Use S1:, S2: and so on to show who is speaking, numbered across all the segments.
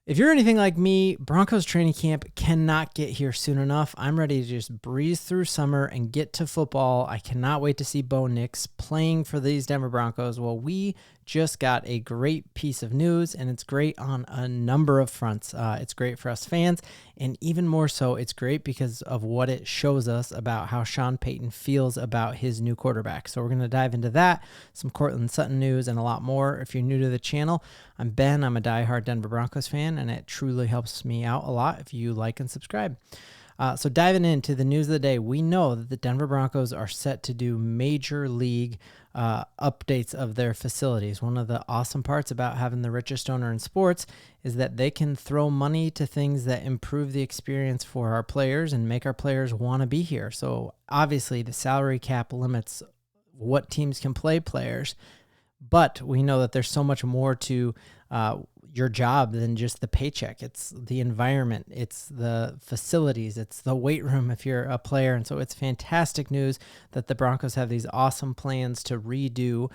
S1: If you're anything like me, Broncos training camp cannot get here soon enough. I'm ready to just breeze through summer and get to football. I cannot wait to see Bo Nix playing for these Denver Broncos. Well, we just got a great piece of news, and it's great on a number of fronts. It's great for us fans, and even more so, it's great because of what it shows us about how Sean Payton feels about his new quarterback. So we're going to dive into that, some Courtland Sutton news, and a lot more. If you're new to the channel, I'm Ben. I'm a diehard Denver Broncos fan, and it truly helps me out a lot if you like and subscribe. So diving into the news of the day, we know that the Denver Broncos are set to do major league updates of their facilities. One of the awesome parts about having the richest owner in sports is that they can throw money to things that improve the experience for our players and make our players want to be here. So obviously the salary cap limits what teams can play players, but we know that there's so much more to your job than just the paycheck. It's the environment, it's the facilities, it's the weight room if you're a player. And so it's fantastic news that the Broncos have these awesome plans to redo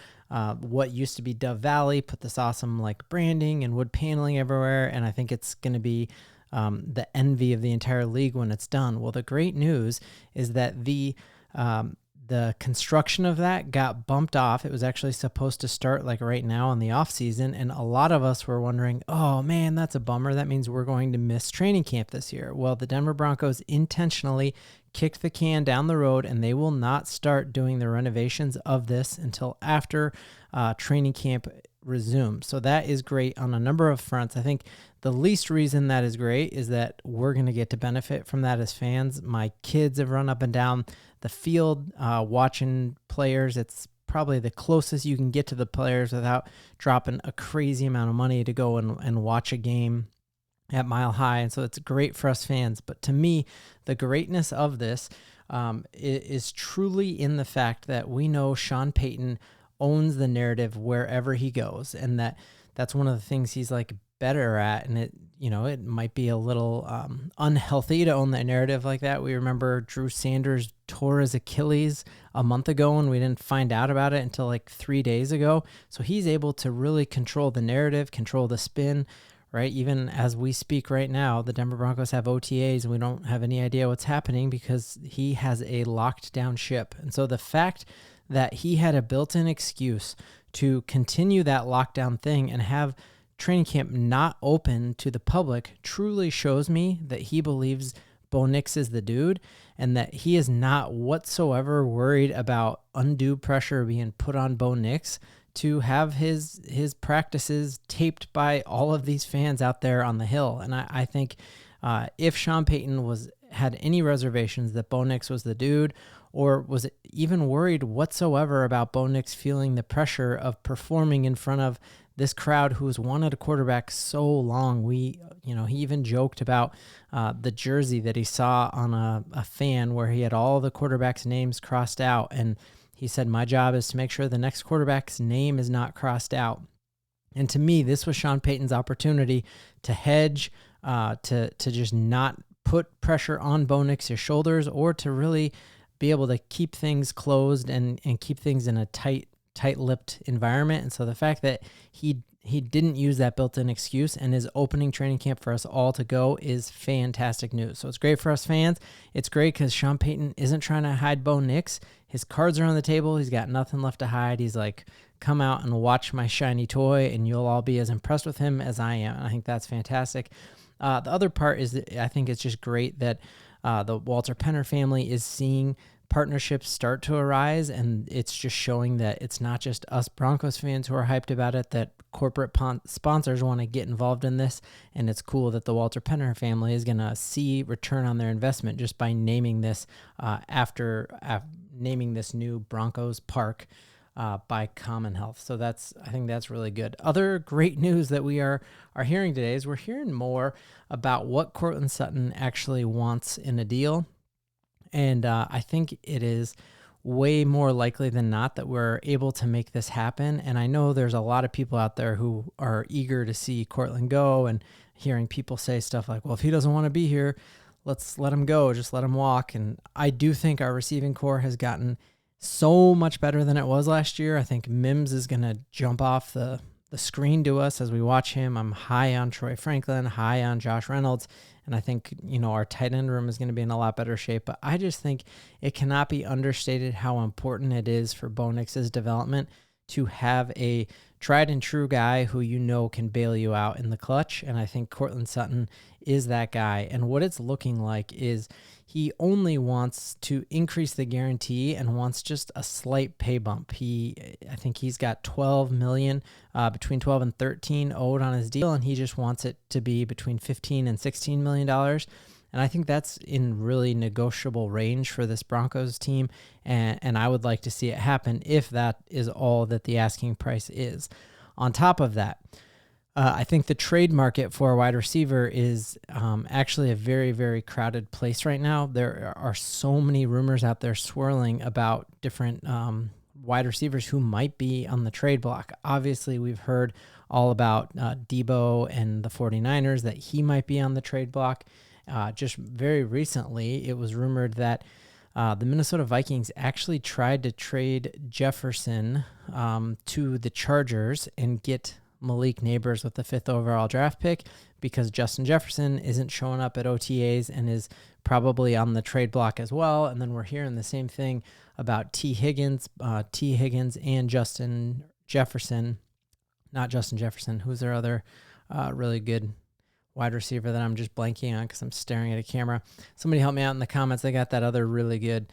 S1: what used to be Dove Valley, put this awesome like branding and wood paneling everywhere. And I think it's going to be the envy of the entire league when it's done. Well, the great news is that the construction of that got bumped off. It was actually supposed to start like right now in the off season. And a lot of us were wondering, oh man, that's a bummer. That means we're going to miss training camp this year. Well, the Denver Broncos intentionally kicked the can down the road, and they will not start doing the renovations of this until after training camp resumes. So that is great on a number of fronts. I think the least reason that is great is that we're going to get to benefit from that as fans. My kids have run up and down the field watching players. It's probably the closest you can get to the players without dropping a crazy amount of money to go and watch a game at Mile High. And so it's great for us fans. But to me, the greatness of this is truly in the fact that we know Sean Payton owns the narrative wherever he goes, and that's one of the things he's like better at. And it might be a little unhealthy to own that narrative like that. We remember Drew Sanders tore his Achilles a month ago, and we didn't find out about it until like 3 days ago. So he's able to really control the narrative, control the spin, right? Even as we speak right now, the Denver Broncos have OTAs, and we don't have any idea what's happening because he has a locked down ship. And so the fact that he had a built-in excuse to continue that lockdown thing and have training camp not open to the public truly shows me that he believes Bo Nix is the dude, and that he is not whatsoever worried about undue pressure being put on Bo Nix to have his practices taped by all of these fans out there on the hill. And I think if Sean Payton had any reservations that Bo Nix was the dude, or was even worried whatsoever about Bo Nix feeling the pressure of performing in front of this crowd who has wanted a quarterback so long. He even joked about the jersey that he saw on a fan where he had all the quarterbacks' names crossed out. And he said, my job is to make sure the next quarterback's name is not crossed out. And to me, this was Sean Payton's opportunity to hedge, to just not put pressure on Bo Nix's shoulders, or to really be able to keep things closed and keep things in a tight-lipped environment. And so the fact that he didn't use that built-in excuse and is opening training camp for us all to go is fantastic news. So it's great for us fans. It's great because Sean Payton isn't trying to hide Bo Nix. His cards are on the table. He's got nothing left to hide. He's like, come out and watch my shiny toy, and you'll all be as impressed with him as I am. And I think that's fantastic. The other part is that I think it's just great that the Walton-Penner family is seeing partnerships start to arise, and it's just showing that it's not just us Broncos fans who are hyped about it, that corporate sponsors want to get involved in this. And it's cool that the Walton-Penner family is going to see return on their investment just by naming this after naming this new Broncos park by Common Health. So I think that's really good. Other great news that we are hearing today is we're hearing more about what Courtland Sutton actually wants in a deal. And I think it is way more likely than not that we're able to make this happen. And I know there's a lot of people out there who are eager to see Courtland go, and hearing people say stuff like, well, if he doesn't want to be here, let's let him go. Just let him walk. And I do think our receiving core has gotten so much better than it was last year. I think Mims is going to jump off the the screen to us as we watch him. I'm high on Troy Franklin, high on Josh Reynolds, and I think, our tight end room is going to be in a lot better shape. But I just think it cannot be understated how important it is for Bo Nix's development to have a tried and true guy who can bail you out in the clutch. And I think Courtland Sutton is that guy. And what it's looking like is he only wants to increase the guarantee and wants just a slight pay bump. I think he's got $12 million, between 12 and 13 owed on his deal, and he just wants it to be between $15 and $16 million. And I think that's in really negotiable range for this Broncos team, and I would like to see it happen if that is all that the asking price is. On top of that, I think the trade market for a wide receiver is actually a very, very crowded place right now. There are so many rumors out there swirling about different wide receivers who might be on the trade block. Obviously, we've heard all about Debo and the 49ers, that he might be on the trade block. Just very recently, it was rumored that the Minnesota Vikings actually tried to trade Jefferson to the Chargers and get Malik Neighbors with the 5th overall draft pick, because Justin Jefferson isn't showing up at OTAs and is probably on the trade block as well. And then we're hearing the same thing about T. Higgins and Justin Jefferson. Not Justin Jefferson. Who's their other really good wide receiver that I'm just blanking on because I'm staring at a camera? Somebody help me out in the comments. They got that other really good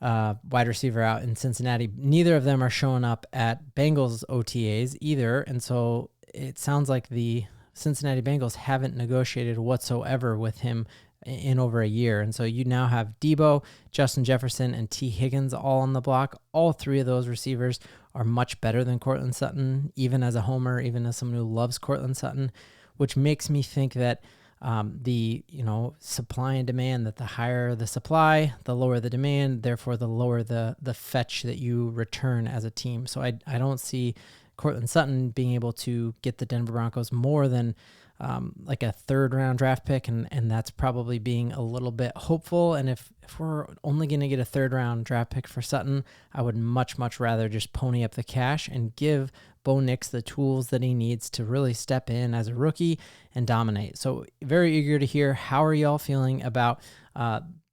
S1: wide receiver out in Cincinnati. Neither of them are showing up at Bengals OTAs either, and so it sounds like the Cincinnati Bengals haven't negotiated whatsoever with him in over a year. And so you now have Debo, Justin Jefferson, and T. Higgins all on the block. All three of those receivers are much better than Courtland Sutton, even as a homer, even as someone who loves Courtland Sutton, which makes me think that the supply and demand, that the higher the supply, the lower the demand, therefore the lower the fetch that you return as a team. So I don't see Courtland Sutton being able to get the Denver Broncos more than like a 3rd round draft pick, and that's probably being a little bit hopeful. And if we're only going to get a 3rd round draft pick for Sutton, I would much rather just pony up the cash and give Bo Nix the tools that he needs to really step in as a rookie and dominate. So very eager to hear, how are y'all feeling about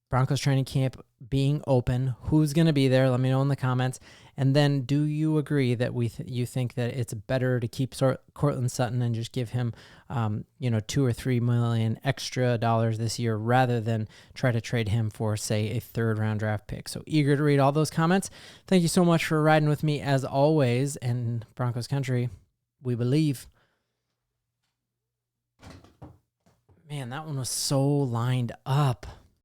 S1: Broncos training camp being open? Who's going to be there? Let me know in the comments. And then, do you agree that you think that it's better to keep Courtland Sutton and just give him, $2 or $3 million extra dollars this year, rather than try to trade him for, say, a 3rd round draft pick? So eager to read all those comments. Thank you so much for riding with me as always. And Broncos country, we believe. Man, that one was so lined up.